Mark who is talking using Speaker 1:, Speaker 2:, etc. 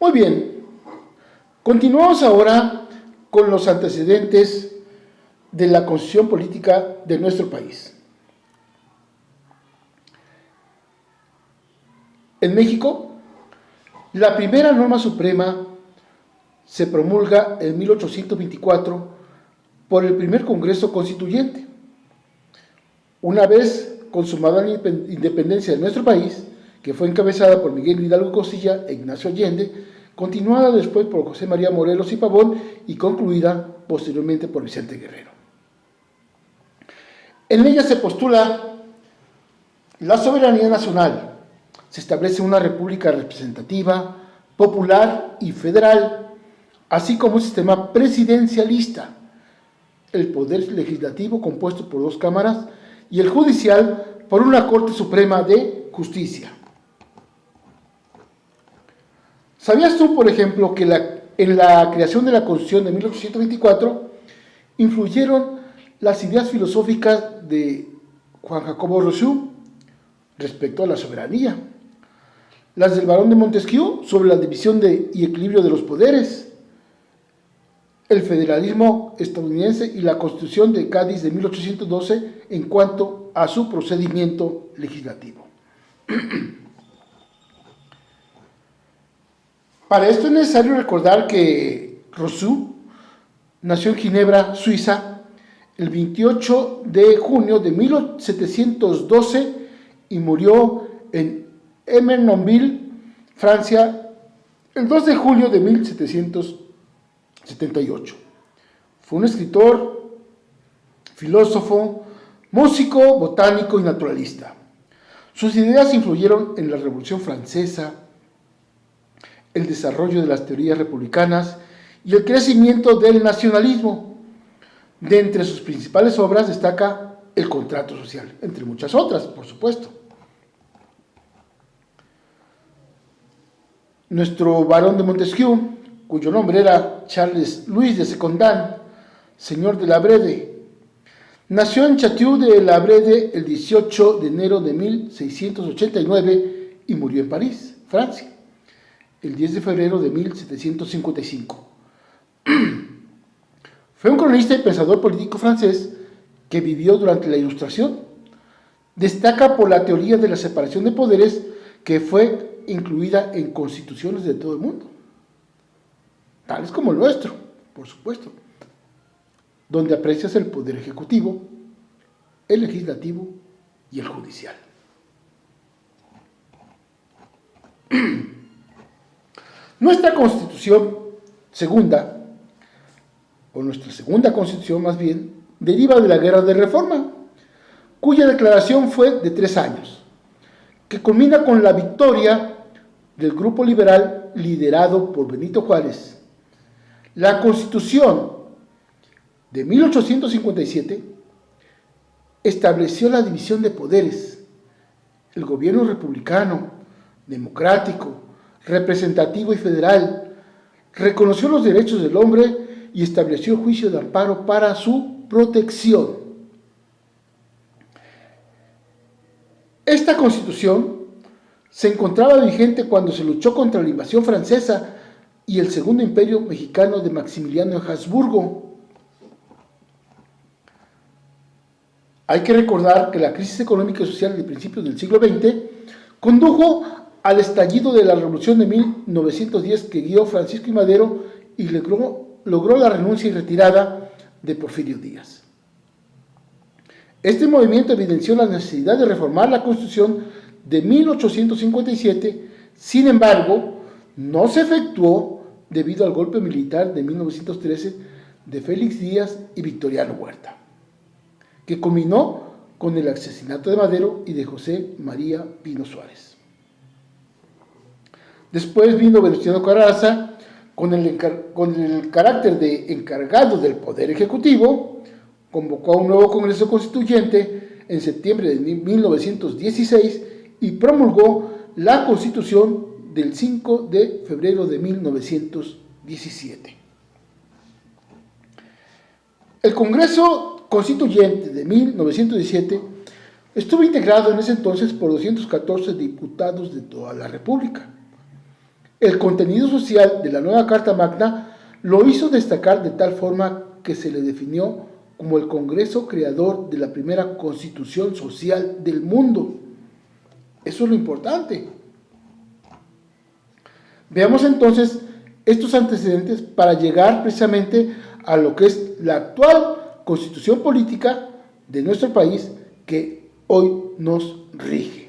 Speaker 1: Muy bien, continuamos ahora con los antecedentes de la constitución política de nuestro país. En México, la primera norma suprema se promulga en 1824 por el primer Congreso Constituyente. Una vez consumada la independencia de nuestro país, que fue encabezada por Miguel Hidalgo Costilla e Ignacio Allende, continuada después por José María Morelos y Pavón y concluida posteriormente por Vicente Guerrero. En ella se postula la soberanía nacional, se establece una república representativa, popular y federal, así como un sistema presidencialista, el poder legislativo compuesto por 2 cámaras y el judicial por una Corte Suprema de Justicia. ¿Sabías tú, por ejemplo, que en la creación de la Constitución de 1824 influyeron las ideas filosóficas de Juan Jacobo Rousseau respecto a la soberanía, las del barón de Montesquieu sobre la división y equilibrio de los poderes, el federalismo estadounidense y la Constitución de Cádiz de 1812 en cuanto a su procedimiento legislativo? Para esto es necesario recordar que Rousseau nació en Ginebra, Suiza, el 28 de junio de 1712 y murió en Ermenonville, Francia, el 2 de julio de 1778. Fue un escritor, filósofo, músico, botánico y naturalista. Sus ideas influyeron en la Revolución Francesa, el desarrollo de las teorías republicanas y el crecimiento del nacionalismo. De entre sus principales obras destaca El Contrato Social, entre muchas otras, por supuesto. Nuestro barón de Montesquieu, cuyo nombre era Charles Louis de Secondat, señor de la Brede, nació en Château de la Brede el 18 de enero de 1689 y murió en París, Francia, el 10 de febrero de 1755. Fue un cronista y pensador político francés que vivió durante la Ilustración. Destaca por la teoría de la separación de poderes que fue incluida en constituciones de todo el mundo, tales como el nuestro, por supuesto, donde aprecias el poder ejecutivo, el legislativo y el judicial. Nuestra Constitución segunda, o nuestra segunda Constitución más bien, deriva de la Guerra de Reforma, cuya declaración fue de 3 años, que culmina con la victoria del grupo liberal liderado por Benito Juárez. La Constitución de 1857 estableció la división de poderes, el gobierno republicano, democrático, representativo y federal, reconoció los derechos del hombre y estableció el juicio de amparo para su protección. Esta Constitución se encontraba vigente cuando se luchó contra la invasión francesa y el Segundo Imperio Mexicano de Maximiliano de Habsburgo. Hay que recordar que la crisis económica y social de principios del siglo XX condujo al estallido de la Revolución de 1910 que guió Francisco I. Madero y logró la renuncia y retirada de Porfirio Díaz. Este movimiento evidenció la necesidad de reformar la Constitución de 1857, sin embargo, no se efectuó debido al golpe militar de 1913 de Félix Díaz y Victoriano Huerta, que culminó con el asesinato de Madero y de José María Pino Suárez. Después vino Venustiano Carranza con el carácter de encargado del Poder Ejecutivo, convocó a un nuevo Congreso Constituyente en septiembre de 1916 y promulgó la Constitución del 5 de febrero de 1917. El Congreso Constituyente de 1917 estuvo integrado en ese entonces por 214 diputados de toda la República. El contenido social de la nueva Carta Magna lo hizo destacar de tal forma que se le definió como el Congreso creador de la primera Constitución social del mundo. Eso es lo importante. Veamos entonces estos antecedentes para llegar precisamente a lo que es la actual Constitución política de nuestro país que hoy nos rige.